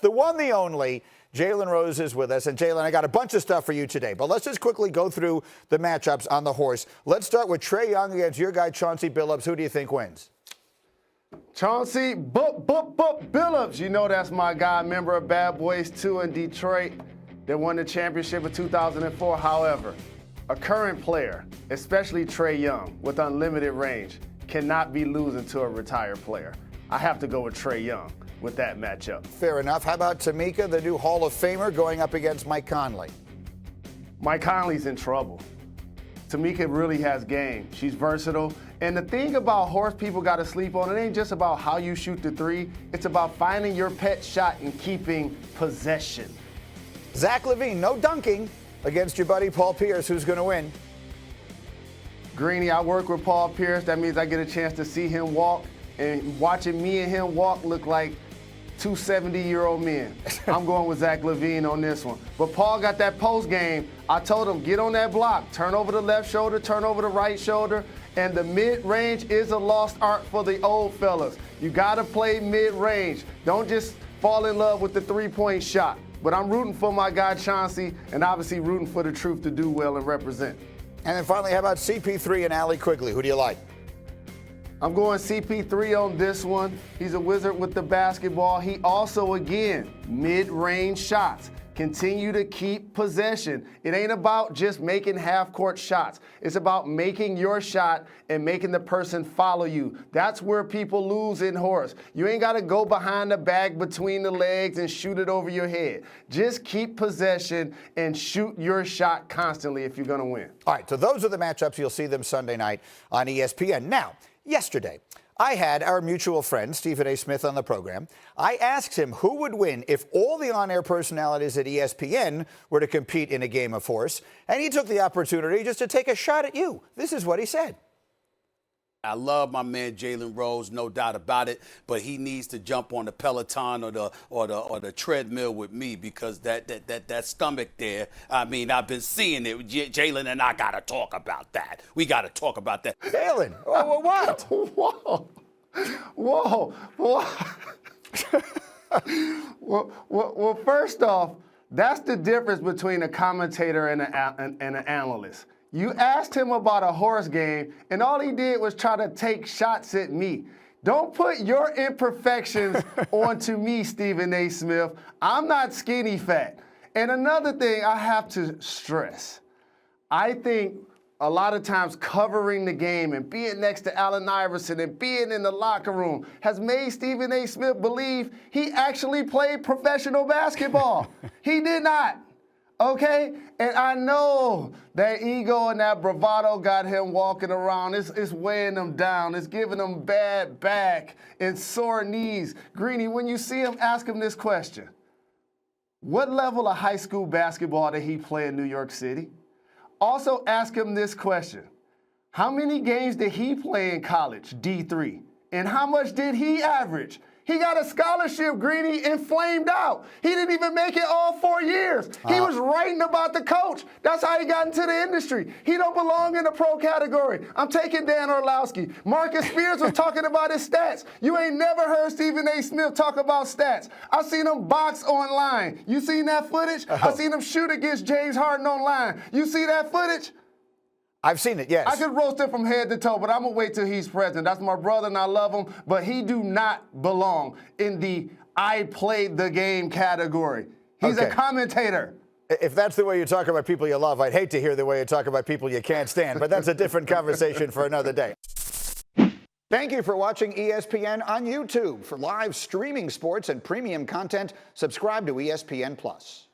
the one, the only, Jalen Rose is with us. And Jalen, I got a bunch of stuff for you today, but let's just quickly go through the matchups on the horse. Let's start with Trae Young against your guy, Chauncey Billups. Who do you think wins? Chauncey Billups. You know that's my guy, member of Bad Boys 2 in Detroit that won the championship in 2004. However, a current player, especially Trae Young, with unlimited range, cannot be losing to a retired player. I have to go with Trae Young with that matchup. Fair enough. How about Tamika, the new Hall of Famer, going up against Mike Conley? Mike Conley's in trouble. Tamika really has game. She's versatile. And the thing about horse people got to sleep on, it ain't just about how you shoot the three. It's about finding your pet shot and keeping possession. Zach LaVine, no dunking against your buddy Paul Pierce. Who's going to win? Greeny, I work with Paul Pierce. That means I get a chance to see him walk. And watching me and him walk look like two 70-year-old men. I'm going with Zach LaVine on this one. But Paul got that post game. I told him, get on that block. Turn over the left shoulder, turn over the right shoulder. And the mid-range is a lost art for the old fellas. You got to play mid-range. Don't just fall in love with the three-point shot. But I'm rooting for my guy Chauncey and obviously rooting for the truth to do well and represent. And then finally, how about CP3 and Allie Quigley? Who do you like? I'm going CP3 on this one. He's a wizard with the basketball. He also, again, mid-range shots. Continue to keep possession. It ain't about just making half-court shots. It's about making your shot and making the person follow you. That's where people lose in horse. You ain't got to go behind the back between the legs and shoot it over your head. Just keep possession and shoot your shot constantly if you're going to win. All right, so those are the matchups. You'll see them Sunday night on ESPN. Now, yesterday, I had our mutual friend, Stephen A. Smith, on the program. I asked him who would win if all the on-air personalities at ESPN were to compete in a game of horse, and he took the opportunity just to take a shot at you. This is what he said. I love my man Jalen Rose, no doubt about it, but he needs to jump on the Peloton or the treadmill with me because that stomach there. I mean, I've been seeing it. Jalen and I gotta talk about that. We gotta talk about that. Jalen, what? Whoa. Well, first off, that's the difference between a commentator and an analyst. You asked him about a horse game, and all he did was try to take shots at me. Don't put your imperfections onto me, Stephen A. Smith. I'm not skinny fat. And another thing I have to stress, I think a lot of times covering the game and being next to Allen Iverson and being in the locker room has made Stephen A. Smith believe he actually played professional basketball. He did not. Okay? And I know that ego and that bravado got him walking around. It's weighing him down. It's giving him bad back and sore knees. Greeny, when you see him, ask him this question. What level of high school basketball did he play in New York City? Also ask him this question. How many games did he play in college, D3? And how much did he average? He got a scholarship, Greeny, and flamed out. He didn't even make it all 4 years. He was writing about the coach. That's how he got into the industry. He don't belong in the pro category. I'm taking Dan Orlowski. Marcus Spears was talking about his stats. You ain't never heard Stephen A. Smith talk about stats. I seen him box online. You seen that footage? I seen him shoot against James Harden online. You see that footage? I've seen it, yes. I could roast him from head to toe, but I'm going to wait till he's present. That's my brother, and I love him, but he do not belong in the I played the game category. He's a commentator. If that's the way you talk about people you love, I'd hate to hear the way you talk about people you can't stand, but that's a different conversation for another day. Thank you for watching ESPN on YouTube. For live streaming sports and premium content, subscribe to ESPN+.